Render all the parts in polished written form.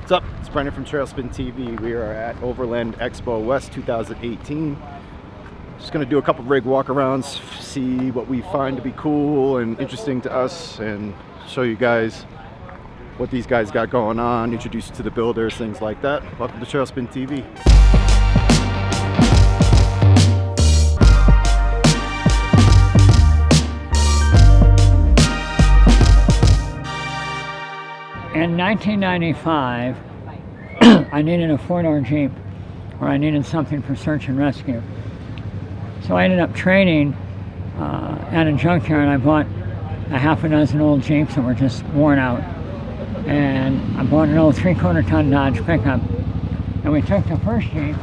What's up? It's Brennan from trailspinTV. We are at Overland Expo West 2018. Just going to do a couple rig walkarounds, see what we find to be cool and interesting to us, and show you guys what these guys got going on, introduce you to the builders, things like that. Welcome to trailspinTV. In 1995, I needed a four-door Jeep, or I needed something for search and rescue. So I ended up trading at a junkyard. I bought a half a dozen old Jeeps that were just worn out. And I bought an old 3/4 ton Dodge pickup. And we took the first Jeep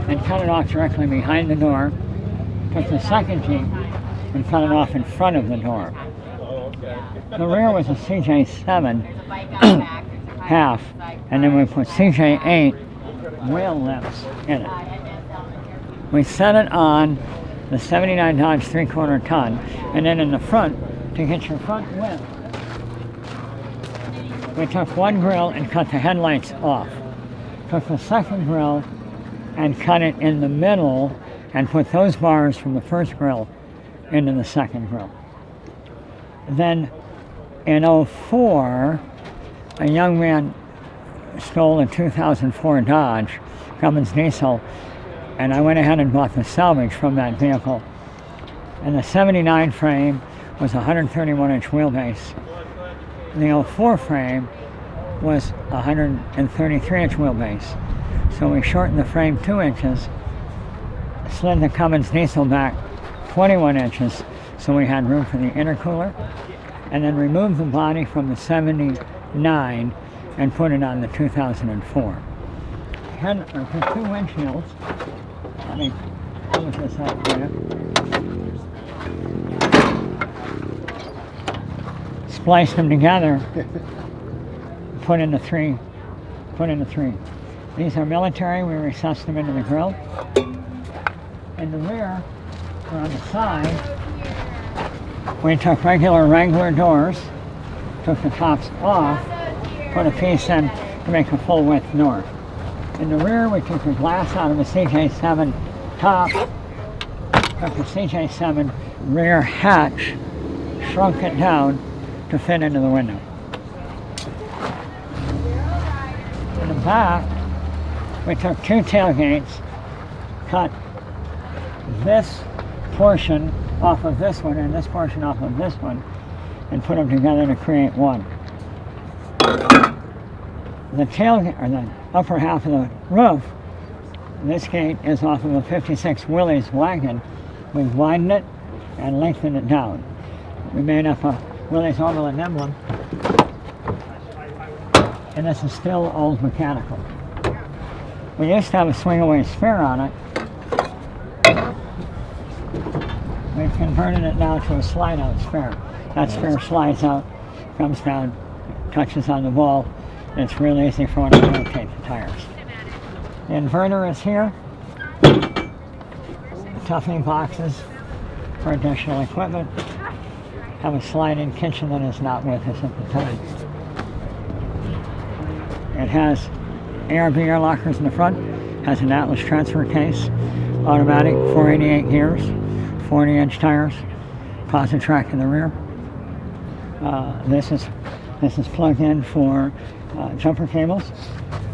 and cut it off directly behind the door. Took the second Jeep and cut it off in front of the door. The rear was a CJ7 half, and then we put CJ8 wheel lips in it. We set it on the 79 Dodge 3/4 ton, and then in the front, to get your front width, we took one grill and cut the headlights off. Took the second grill and cut it in the middle and put those bars from the first grill into the second grill. Then in 04, a young man stole a 2004 Dodge Cummins diesel, and I went ahead and bought the salvage from that vehicle. And the 79 frame was a 131-inch wheelbase. The 04 frame was a 133-inch wheelbase. So we shortened the frame 2 inches, slid the Cummins diesel back 21 inches so we had room for the intercooler, and then removed the body from the 79 and put it on the 2004. For two windshields, let me close this up for you. Spliced them together, put into three. These are military, we recessed them into the grill. In the rear, or on the side, we took regular Wrangler doors, took the tops off, put a piece in to make a full width door. In the rear, we took the glass out of the CJ7 top, took the CJ7 rear hatch, shrunk it down to fit into the window. In the back, we took two tailgates, cut this portion off of this one and this portion off of this one, and put them together to create one. The tailgate, or the upper half of the roof, this gate is off of a 56 Willys wagon. We've widened it and lengthened it down. We made up a Willys Overland emblem, and this is still old mechanical. We used to have a swing-away spare on it. We've converted it now to a slide-out spare. That spare slides out, comes down, touches on the ball, and it's real easy for one to rotate the tires. The inverter is here. The toughing boxes for additional equipment. Have a slide-in kitchen that is not with us at the time. It has ARB air lockers in the front, has an Atlas transfer case, automatic 488 gears, 40-inch tires, posit track in the rear. This is plugged in for jumper cables.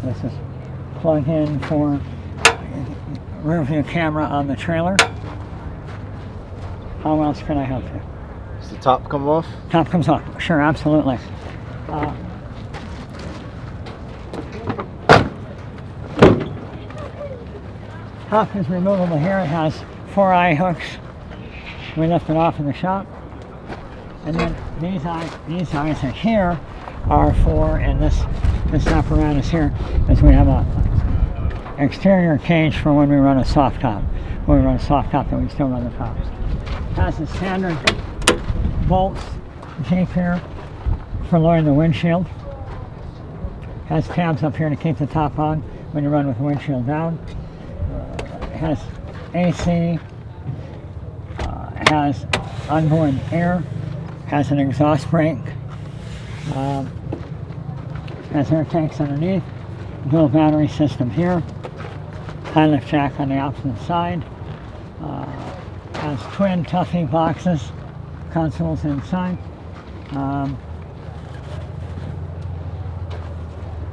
This is plugged in for rear view camera on the trailer. How else can I help you? Does the top come off? Top comes off, sure, absolutely. Top is removable here. It has 4 eye hooks. We lift it off in the shop. And then these eyes are here are for, and this apparatus here is we have a exterior cage for when we run a soft top. When we run a soft top, then we still run the tops. It has the standard bolts Jeep here for lowering the windshield. It has tabs up here to keep the top on when you run with the windshield down. It has AC. Has onboard air, has an exhaust brake, has air tanks underneath, dual battery system here. High lift jack on the opposite side. Has twin Tuffy boxes, consoles inside.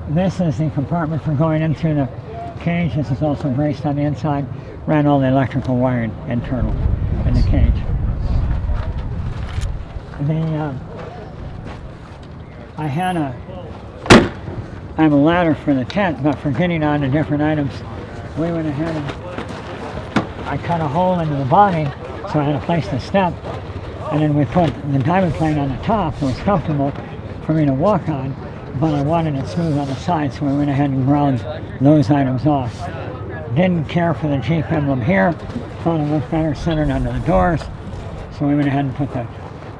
This is the compartment for going into the cage. This is also braced on the inside. Ran all the electrical wiring internal in the cage. I have a ladder for the tent, but for getting on to different items, we went ahead and I cut a hole into the body, so I had a place to step, and then we put the diamond plane on the top. It was comfortable for me to walk on, but I wanted it smooth on the side, so we went ahead and ground those items off. Didn't care for the Jeep emblem here, thought it looked better centered under the doors, so we went ahead and put the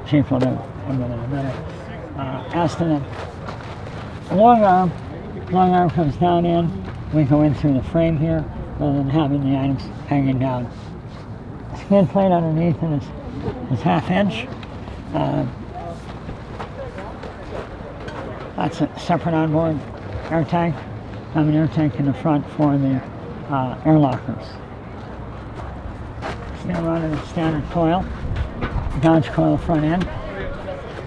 Jeep emblem in a minute. As to the long arm comes down in, we go in through the frame here, rather than having the items hanging down. The skid plate underneath it is half-inch. That's a separate onboard air tank. I have an air tank in the front for the air lockers. Still running a standard coil, Dodge coil front end,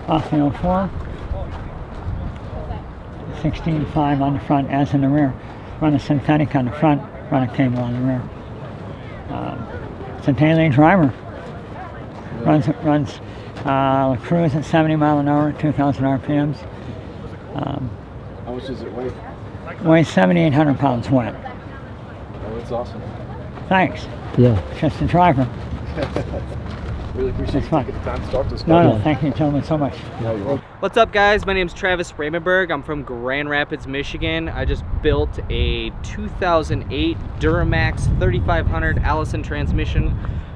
off the 04. 16.5 on the front as in the rear. Run a synthetic on the front, run a cable on the rear. It's a daily driver. Runs cruise at 70 mile an hour, 2,000 RPMs. How much does it weigh? Weighs 7,800 pounds wet. Oh, that's awesome. Thanks. Yeah. Just a driver. Really appreciate you taking the time to talk to us. No, thank you gentlemen so much. No, you're welcome. What's up guys, my name's Travis Freemanburg. I'm from Grand Rapids, Michigan. I just built a 2008 Duramax 3500 Allison transmission.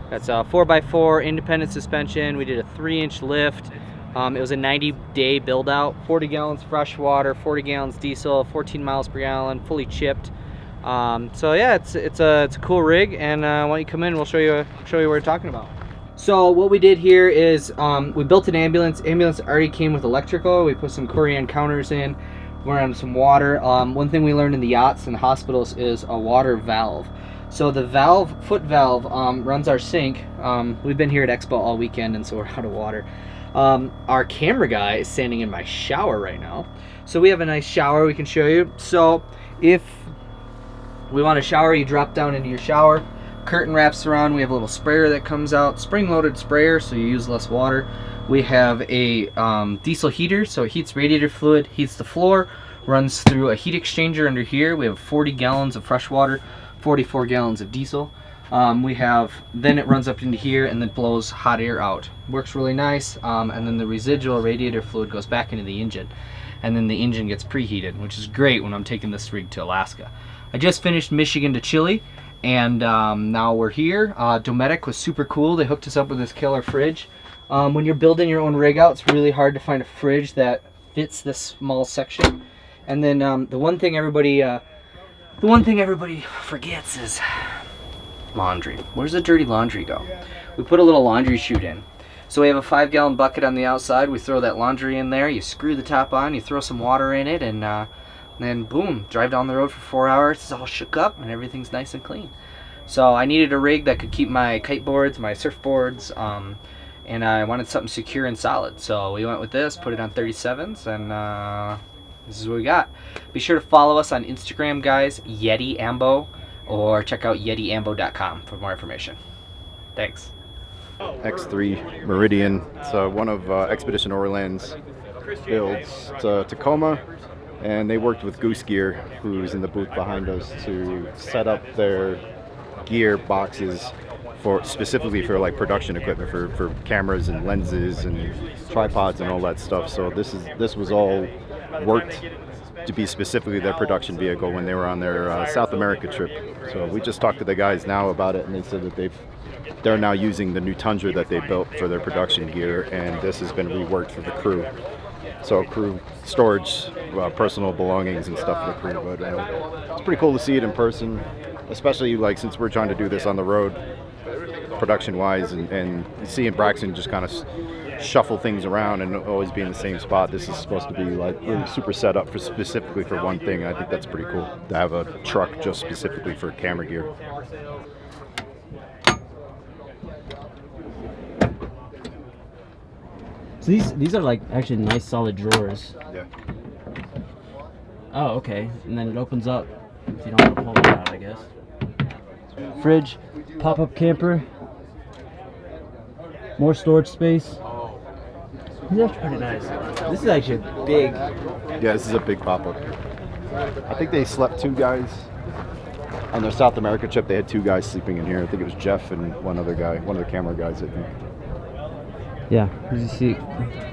That's a 4x4 independent suspension. We did a 3-inch lift. It was a 90-day build out, 40 gallons fresh water, 40 gallons diesel, 14 miles per gallon, fully chipped. So yeah, it's a cool rig, and why don't you come in, we'll show you what we're talking about. So what we did here is we built an ambulance. Ambulance already came with electrical. We put some Corian counters in. We're on some water. One thing we learned in the yachts and the hospitals is a water valve. So the foot valve runs our sink. We've been here at Expo all weekend, and so we're out of water. Our camera guy is standing in my shower right now. So we have a nice shower we can show you. So if we want to shower, you drop down into your shower. Curtain wraps around. We have a little sprayer that comes out, spring-loaded sprayer, so you use less water. We have a diesel heater, so it heats radiator fluid, heats the floor, runs through a heat exchanger under here. We have 40 gallons of fresh water, 44 gallons of diesel. Then it runs up into here and then blows hot air out. Works really nice, and then the residual radiator fluid goes back into the engine, and then the engine gets preheated, which is great when I'm taking this rig to Alaska. I just finished Michigan to Chile, and now we're here. Dometic was super cool. They hooked us up with this killer fridge. When you're building your own rig out, it's really hard to find a fridge that fits this small section. And then the one thing everybody forgets is laundry. Where's the dirty laundry go? We put a little laundry chute in. So we have a 5-gallon bucket on the outside. We throw that laundry in there. You screw the top on. You throw some water in it, and then boom, drive down the road for 4 hours. It's all shook up and everything's nice and clean. So I needed a rig that could keep my kiteboards, my surfboards, and I wanted something secure and solid. So we went with this, put it on 37s, and this is what we got. Be sure to follow us on Instagram, guys, Yeti Ambo, or check out yetiambo.com for more information. Thanks. X3 Meridian. It's one of Expedition Overland's builds. It's a Tacoma, and they worked with Goose Gear, who's in the booth behind us, to set up their gear boxes specifically for like production equipment for cameras and lenses and tripods and all that stuff. So this was all worked to be specifically their production vehicle when they were on their South America trip. So we just talked to the guys now about it, and they said that they're now using the new Tundra that they built for their production gear, and this has been reworked for the crew. So crew storage, personal belongings and stuff for the crew. But it's pretty cool to see it in person, especially like since we're trying to do this on the road, production-wise, and seeing Braxton just kind of shuffle things around and always be in the same spot. This is supposed to be like really super set up for specifically for one thing. I think that's pretty cool to have a truck just specifically for camera gear. So these are like actually nice solid drawers. Yeah. Oh, okay. And then it opens up if you don't want to pull it out, I guess. Fridge, pop-up camper, more storage space. These are pretty nice. This is actually big. Yeah, this is a big pop-up. I think they slept 2 guys on their South America trip. They had 2 guys sleeping in here. I think it was Jeff and one other guy, one of the camera guys, I think. Yeah, as you see,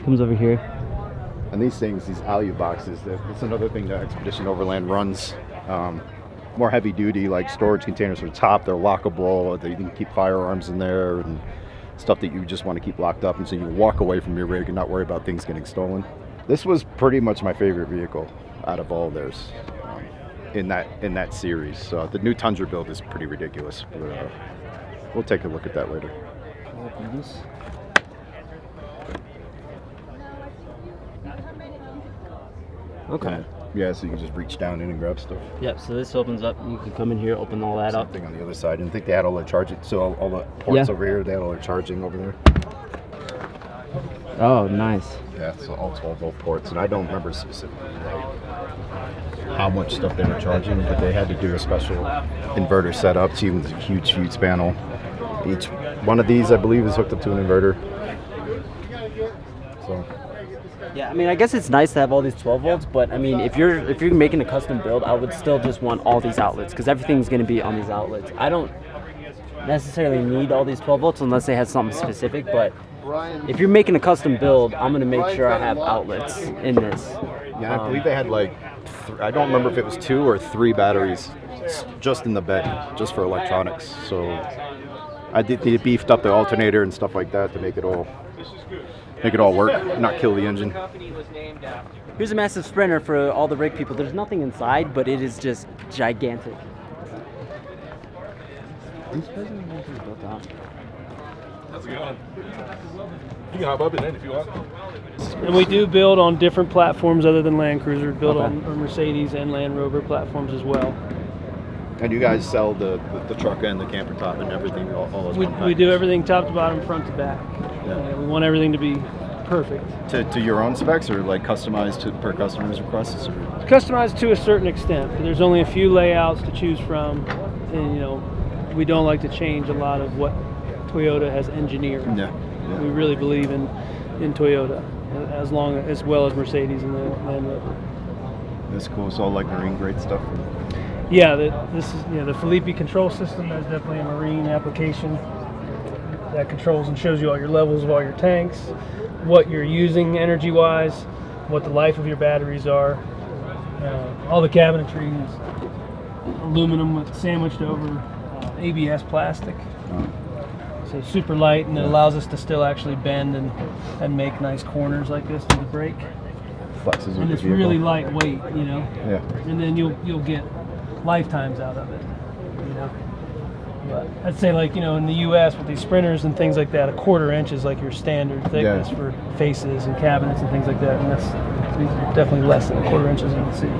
comes over here. And these things, these alu boxes, that's another thing that Expedition Overland runs. More heavy duty, like storage containers for the top. They're lockable. You can keep firearms in there and stuff that you just want to keep locked up, and so you can walk away from your rig and not worry about things getting stolen. This was pretty much my favorite vehicle out of all theirs in that series. So the new Tundra build is pretty ridiculous. But, we'll take a look at that later. Okay. Yeah, so you can just reach down in and grab stuff. Yep, so this opens up. You can come in here, open all that up. Same thing on the other side. And I think they had all their charging. So all the ports over here, they had all their charging over there. Oh, nice. Yeah, so all 12 volt ports. And I don't remember specifically like how much stuff they were charging, but they had to do a special inverter setup. So even a huge fuse panel. Each one of these, I believe, is hooked up to an inverter. So. Yeah, I mean, I guess it's nice to have all these 12 volts, but I mean, if you're making a custom build, I would still just want all these outlets because everything's going to be on these outlets. I don't necessarily need all these 12 volts unless they have something specific, but if you're making a custom build, I'm going to make sure I have outlets in this. Yeah, I believe they had like, I don't remember if it was 2 or 3 batteries just in the bed, just for electronics. So they beefed up the alternator and stuff like that to make it all work, not kill the engine. Here's a massive Sprinter for all the rig people. There's nothing inside, but it is just gigantic. How's it going? You can hop up in it if you want. And we do build on different platforms other than Land Cruiser. Build on Mercedes and Land Rover platforms as well. And you guys sell the truck and the camper top and everything, all those We do everything top to bottom, front to back. Yeah. We want everything to be perfect. To your own specs or like customized per customer's requests? Or? It's customized to a certain extent. There's only a few layouts to choose from, and we don't like to change a lot of what Toyota has engineered. Yeah. We really believe in Toyota as well as Mercedes and the Land Rover. That's cool. It's all like marine grade stuff. Yeah, this is the Felipe control system. That's definitely a marine application that controls and shows you all your levels of all your tanks, what you're using energy-wise, what the life of your batteries are. All the cabinetry is aluminum with sandwiched over ABS plastic. So super light, and it allows us to still actually bend and make nice corners like this with the brake. Flexes and it's really lightweight, Yeah. And then you'll get lifetimes out of it, But I'd say in the U.S. with these Sprinters and things like that, 1/4 inch is like your standard thickness for faces and cabinets and things like that, and these are definitely less than 1/4 inches, you can see.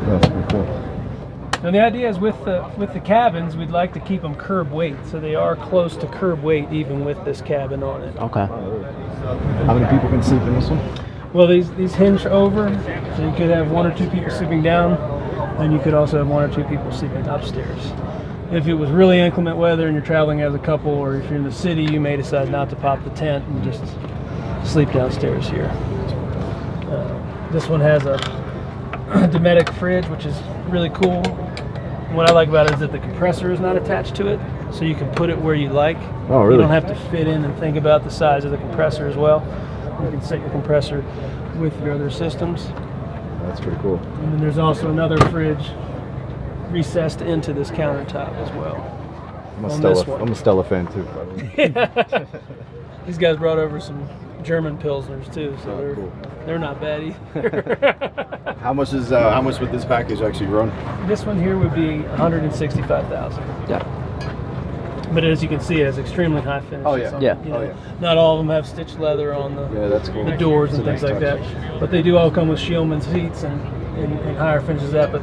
That's pretty cool. And the idea is with the cabins, we'd like to keep them curb weight, so they are close to curb weight even with this cabin on it. Okay. How many people can sleep in this one? Well, these hinge over, so you could have 1 or 2 people sleeping down, and you could also have 1 or 2 people sleeping upstairs. If it was really inclement weather and you're traveling as a couple, or if you're in the city, you may decide not to pop the tent and just sleep downstairs here. This one has a Benett fridge, which is really cool. What I like about it is that the compressor is not attached to it, so you can put it where you like. Oh, really? You don't have to fit in and think about the size of the compressor as well. You can set your compressor with your other systems. That's pretty cool. And then there's also another fridge recessed into this countertop as well. I'm a Stella fan too. These guys brought over some German Pilsners too, so they're not bad either. How much would this package actually run? This one here would be $165,000. Yeah. But as you can see, it has extremely high finishes. Oh, yeah. on, Yeah. you know, Oh, yeah. Not all of them have stitched leather on the Yeah, that's cool. the doors It's and a things nice like touch. that. But they do all come with Shieldman seats and higher finishes that. But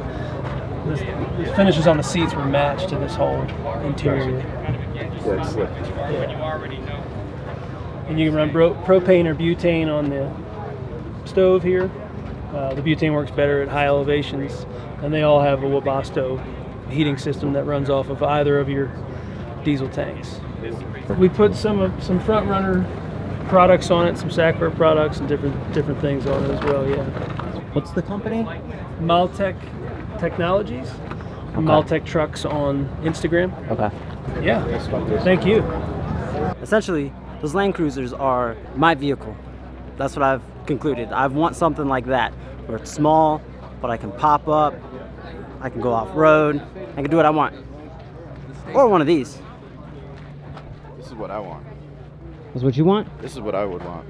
the finishes on the seats were matched to this whole interior. Yeah, it's slick. And you can run propane or butane on the stove here. The butane works better at high elevations, and they all have a Webasto heating system that runs off of either of your diesel tanks. We put some front runner products on it, some Sacra products, and different things on it as well. Yeah. What's the company? Maltec Technologies. Okay. Maltec Trucks on Instagram. Okay. Yeah. Thank you. Essentially, those Land Cruisers are my vehicle. That's what I've concluded. I want something like that, where it's small, but I can pop up, I can go off-road, I can do what I want. Or one of these. This is what I want. That's what you want? This is what I would want.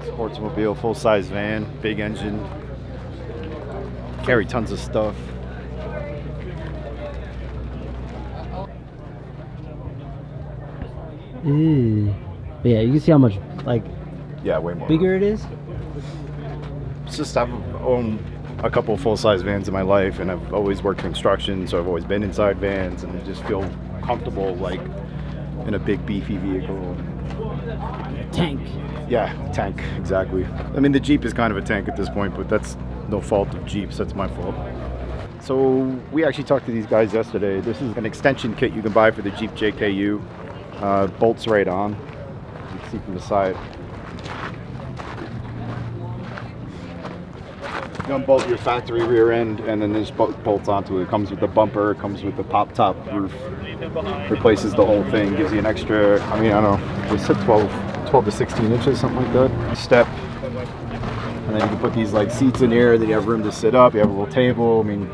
Sportsmobile, full-size van, big engine, carry tons of stuff. But yeah, you can see how much Yeah, way more. bigger it is. It's just I've owned a couple of full-size vans in my life, and I've always worked construction, so I've always been inside vans, and I just feel comfortable like in a big beefy vehicle. Tank. Yeah, tank, exactly. I mean, the Jeep is kind of a tank at this point, but that's no fault of Jeeps, that's my fault. So we actually talked to these guys yesterday. This is an extension kit you can buy for the Jeep JKU. Bolts right on. You can see from the side. You unbolt your factory rear end, and then this bolts onto it. It comes with the bumper, it comes with the pop top roof. Replaces the whole thing, gives you an extra, I mean, I don't know, they said 12 to 16 inches, something like that. Step. And then you can put these like seats in here, then you have room to sit up, you have a little table. I mean,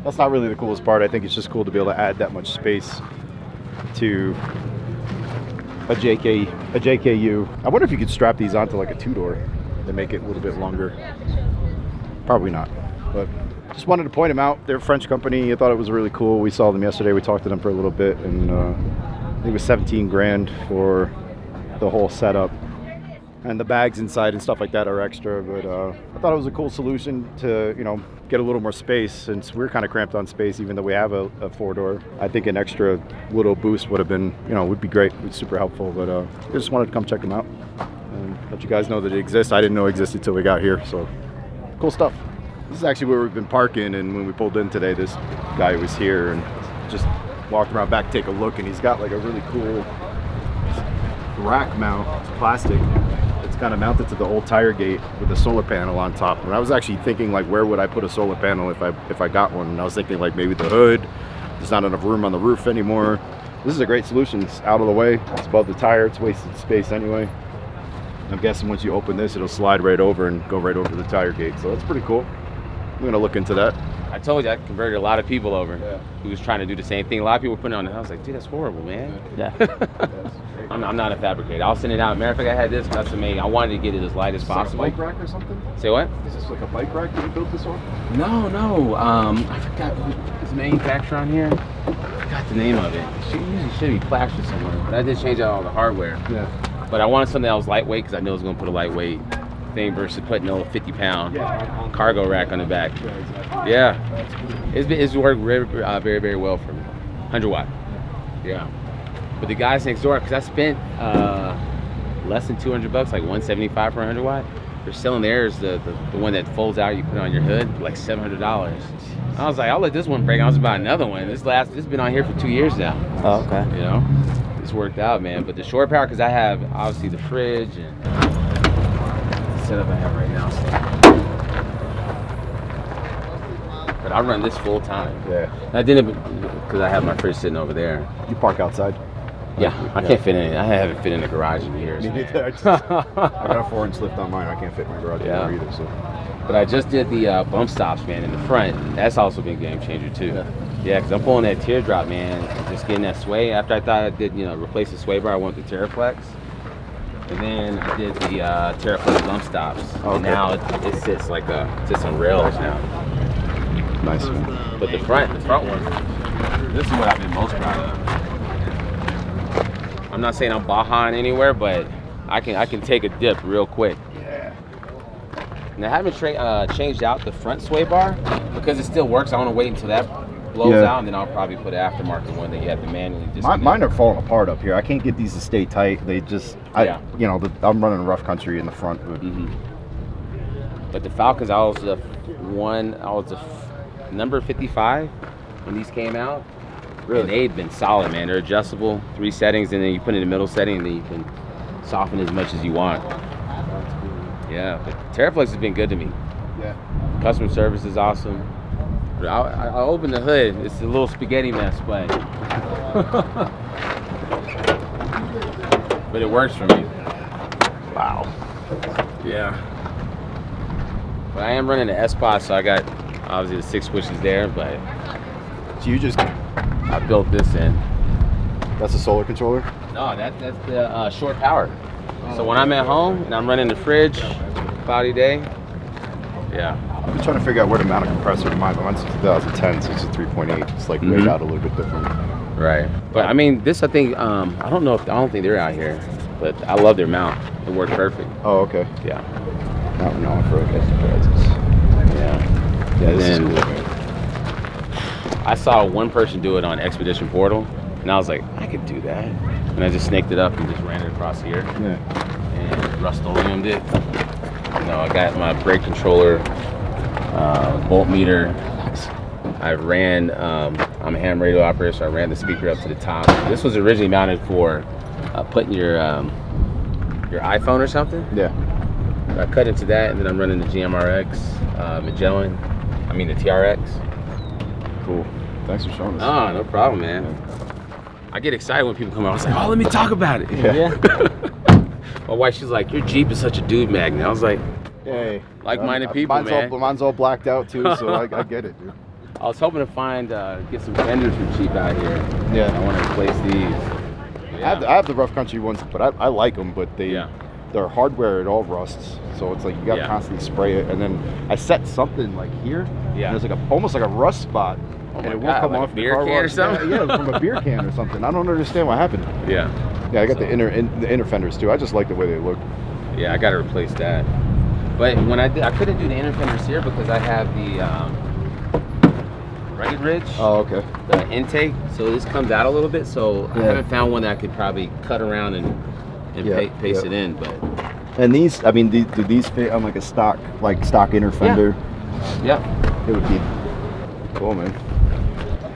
that's not really the coolest part. I think it's just cool to be able to add that much space to a JKU. I wonder if you could strap these onto like a two-door and make it a little bit longer. Probably not, but just wanted to point them out. They're a French company. I thought it was really cool. We saw them yesterday. We talked to them for a little bit, and I think it was 17 grand for the whole setup. And the bags inside and stuff like that are extra, but I thought it was a cool solution to, get a little more space, since we're kind of cramped on space, even though we have a four-door. I think an extra little boost would have been, would be great. It would be super helpful, but I just wanted to come check them out and let you guys know that it exists. I didn't know it existed until we got here, so cool stuff. This is actually where we've been parking, and when we pulled in today, this guy was here and just walked around back, take a look, and he's got like a really cool rack mount. It's plastic. It's kind of mounted to the old tire gate with a solar panel on top. And I was actually thinking, like, where would I put a solar panel if I got one? And I was thinking, like, maybe the hood. There's not enough room on the roof anymore. This is a great solution. It's out of the way. It's above the tire. It's wasted space anyway. I'm guessing once you open this, it'll slide right over and go right over the tire gate. So that's pretty cool. I'm gonna look into that. I told you I converted a lot of people over who was trying to do the same thing. A lot of people put it on the house like, dude, that's horrible, man. Yeah. I'm not a fabricator. I'll send it out. Matter of fact, I had this custom made. I wanted to get it as light as possible. Like a bike rack or something? Say what? Is this like a bike rack that you built this on? No. I forgot who's the manufacturer on here. I forgot the name of it. It usually should be plastered somewhere, but I did change out all the hardware. Yeah. But I wanted something that was lightweight because I knew I was going to put a lightweight thing versus putting a 50-pound cargo rack on the back. Yeah. It's worked very, very well for me. 100 watt. Yeah. But the guys next door, because I spent less than $200, like 175 for 100 watt. They're selling theirs, the one that folds out, you put it on your hood, for like $700. I was like, I'll let this one break. I was about another one. This has been on here for 2 years now. Oh, okay. It's worked out, man. But the shore power, because I have obviously the fridge and the setup I have right now. But I run this full time. Yeah. I didn't, because I have my fridge sitting over there. You park outside? Yeah, I can't fit in it. I haven't fit in the garage in years. Me neither. I got a 4-inch lift on mine. I can't fit in my garage anymore either. So. But I just did the bump stops, man, in the front. That's also been a game changer too. Yeah, because I'm pulling that teardrop, man. Just getting that sway. After I thought I did, replace the sway bar, I went to Terraflex. And then I did the Terraflex bump stops. Okay. And now it sits like sits on rails now. Nice, man. But the front one, this is what I've been most proud of. I'm not saying I'm Baja anywhere, but I can take a dip real quick. Yeah. And I haven't changed out the front sway bar because it still works. I want to wait until that blows out, and then I'll probably put an aftermarket one that you have to manually disconnect. Mine are falling apart up here. I can't get these to stay tight. They just, you know, I'm running rough country in the front. But the Falcons, I was number 55 when these came out. Really? And they've been solid, man. They're adjustable, 3 settings, and then you put in the middle setting, and then you can soften as much as you want. Yeah, but TerraFlex has been good to me. Yeah. Customer service is awesome. I opened the hood. It's a little spaghetti mess, but but it works for me. Wow. Yeah. But I am running the S-Pod, so I got obviously the 6 switches there, but So you just, I built this in. that's a solar controller? No, that's the short power. So when I'm at home and I'm running the fridge, cloudy day, yeah. I'm trying to figure out where to mount a compressor to mine. Mine's a 2010, so it's a 3.8. It's like laid out a little bit different. Right. But I mean, this I think I don't think they're out here, but I love their mount. It worked perfect. Oh, okay. Yeah. Mountain off-road enterprises. Yeah. Yeah, this is Then- cool, man. I saw one person do it on Expedition Portal, and I was like, I could do that. And I just snaked it up and just ran it across here Yeah. and Rust-Oleumed it. You know, I got my brake controller, voltmeter. I ran, I'm a ham radio operator, so I ran the speaker up to the top. This was originally mounted for putting your iPhone or something. Yeah. I cut into that, and then I'm running the GMRX, Magellan. I mean the TRX. Cool. Thanks for showing us. Oh, no problem, man. I get excited when people come out. I was like, oh, let me talk about it. Yeah. My wife, she's like, your Jeep is such a dude magnet. I was like, Hey. like-minded people, man. Mine's all blacked out too, so I get it, dude. I was hoping to find, get some fenders for cheap out here. Yeah. I want to replace these. I have the rough country ones, but I like them, but their hardware, it all rusts. So it's like you got to constantly spray it. And then I set something like here, and there's like almost like a rust spot. And it won't come like off a the beer car can wash. or something? Yeah, from a beer can or something. I don't understand what happened. Yeah. Yeah, I got the inner fenders too. I just like the way they look. Yeah, I got to replace that. But when I couldn't do the inner fenders here because I have the Rugged Ridge. Oh, okay. The intake, so this comes out a little bit. So I haven't found one that I could probably cut around and paste it in. But And these, I mean, do these fit on like a stock inner fender? yeah, It would be cool, man.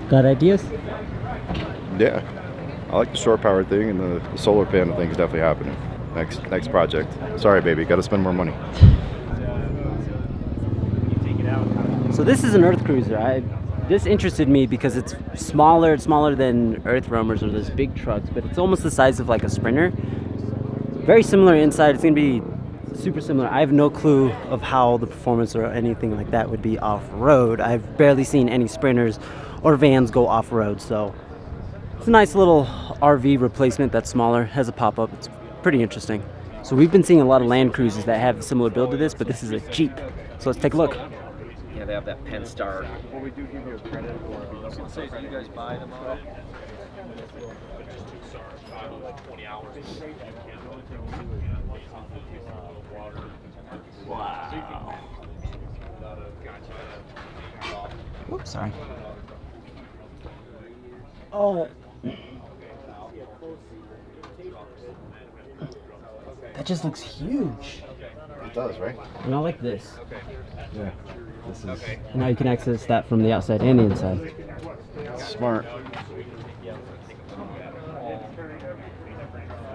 Got ideas? Yeah, I like the short power thing, and the solar panel thing is definitely happening. Next project. Sorry, baby, got to spend more money. So this is an Earth Cruiser. This interested me because it's smaller. It's smaller than Earth Roamers or those big trucks, but it's almost the size of like a Sprinter. Very similar inside. It's gonna be super similar. I have no clue of how the performance or anything like that would be off-road. I've barely seen any Sprinters or vans go off-road, so it's a nice little RV replacement that's smaller, has a pop-up. It's pretty interesting. So we've been seeing a lot of Land Cruisers that have a similar build to this, but this is a Jeep. So let's take a look. Yeah, they have that Penn Star. Well, we do give you a credit for. Say, do you guys buy them all? Wow. Oops, sorry. That just looks huge. It does, right? And I like this. Yeah. This is And now you can access that from the outside and the inside. smart.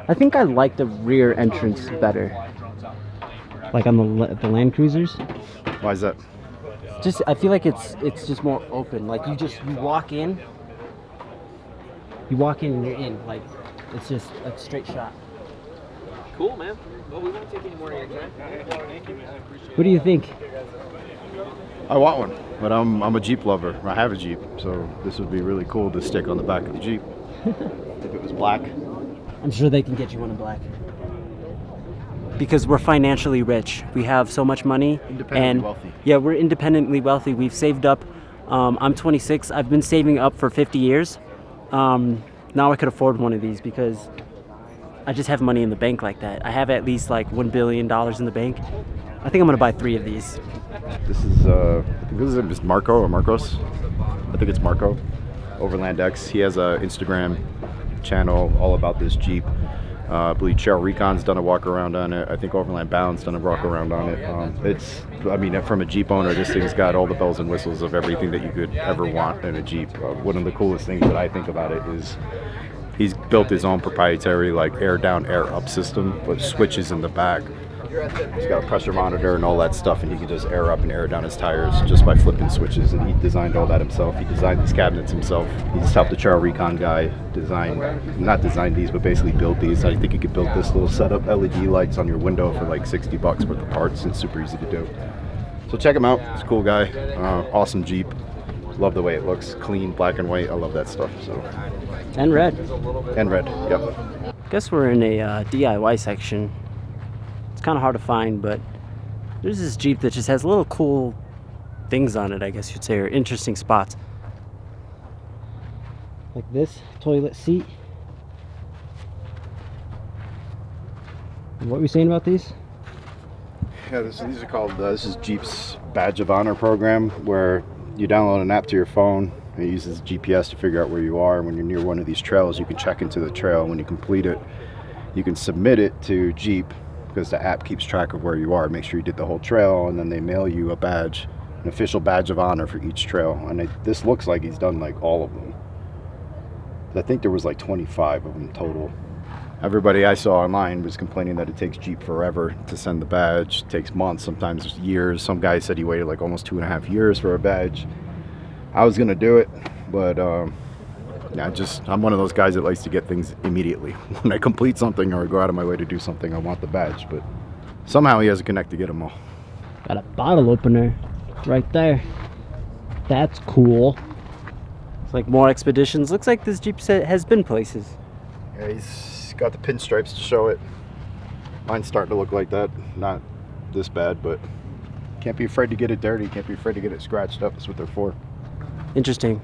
I think I like the rear entrance better. Like on the Land Cruisers. Why is that? Just I feel like it's just more open. Like you walk in. You walk in and you're in. Like it's just a straight shot. Cool, man. Well, we won't take any more of your time. What do you think? I want one, but I'm a Jeep lover. I have a Jeep, so this would be really cool to stick on the back of the Jeep. If it was black. I'm sure they can get you one in black. Because we're financially rich. We have so much money. Independently wealthy. Yeah, we're independently wealthy. We've saved up. I'm 26. I've been saving up for 50 years. Now I could afford one of these because I just have money in the bank like that. I have at least like $1 billion in the bank. I think I'm gonna buy 3 of these. This is, I think this is Marco or Marcos. I think it's Marco. Overland X. He has a Instagram channel all about this Jeep. I believe Trail Recon's done a walk around on it. I think Overland Bound's done a walk around on it. I mean, from a Jeep owner, this thing's got all the bells and whistles of everything that you could ever want in a Jeep. One of the coolest things that I think about it is he's built his own proprietary like air down, air up system with switches in the back. He's got a pressure monitor and all that stuff, and he can just air up and air down his tires just by flipping switches, and he designed all that himself. He designed these cabinets himself. He's helped the Trail Recon guy not design these, but basically build these. I think you could build this little setup, LED lights on your window for like $60 worth of parts, and it's super easy to do. So check him out. He's a cool guy. Awesome Jeep. Love the way it looks. Clean, black and white. I love that stuff. So. And red. And red, yep. Guess we're in a DIY section. Kind of hard to find, but there's this Jeep that just has little cool things on it, I guess you'd say, or interesting spots. Like this toilet seat. And what were you saying about these? Yeah, these are called, this is Jeep's Badge of Honor program, where you download an app to your phone. It uses GPS to figure out where you are. When you're near one of these trails, you can check into the trail. When you complete it, you can submit it to Jeep, because the app keeps track of where you are. Make sure you did the whole trail, and then they mail you a badge, an official badge of honor for each trail. And this looks like he's done like all of them. I think there was like 25 of them total. Everybody I saw online was complaining that it takes Jeep forever to send the badge. It takes months, sometimes years. Some guy said he waited like almost 2.5 years for a badge. I was gonna do it, but yeah, I'm one of those guys that likes to get things immediately. When I complete something or go out of my way to do something, I want the badge, but somehow he has a connect to get them all. Got a bottle opener right there. That's cool. It's like more expeditions. Looks like this Jeep set has been places. Yeah, he's got the pinstripes to show it. Mine's starting to look like that. Not this bad, but can't be afraid to get it dirty. Can't be afraid to get it scratched up. That's what they're for. Interesting.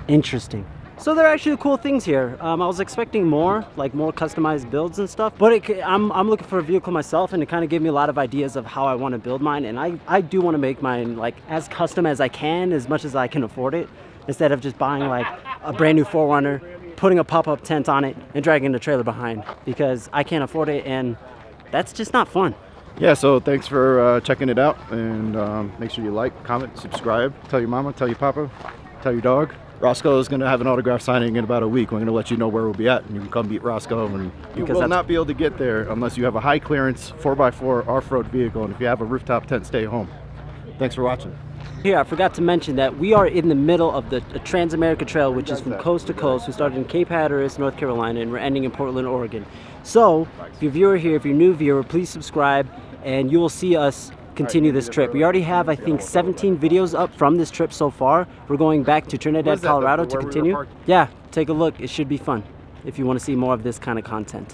Interesting. So there are actually cool things here. I was expecting more, like more customized builds and stuff, but I'm looking for a vehicle myself, and it kind of gave me a lot of ideas of how I want to build mine, and I do want to make mine like as custom as I can, as much as I can afford it, instead of just buying like a brand new 4Runner, putting a pop-up tent on it, and dragging the trailer behind, because I can't afford it, and that's just not fun. Yeah, so thanks for checking it out, and make sure you like, comment, subscribe, tell your mama, tell your papa, tell your dog. Roscoe is going to have an autograph signing in about a week. We're going to let you know where we'll be at, and you can come meet Roscoe. And you will not be able to get there unless you have a high clearance 4x4 off-road vehicle, and if you have a rooftop tent, stay home. Thanks for watching. Here, I forgot to mention that we are in the middle of the Trans-America Trail, which is from coast to coast. We started in Cape Hatteras, North Carolina, and we're ending in Portland, Oregon. So, if you're a viewer here, if you're a new viewer, please subscribe, and you will see us continue this trip. We already have, I think, 17 videos up from this trip so far. We're going back to Trinidad, Colorado to continue. Yeah, take a look. It should be fun if you want to see more of this kind of content.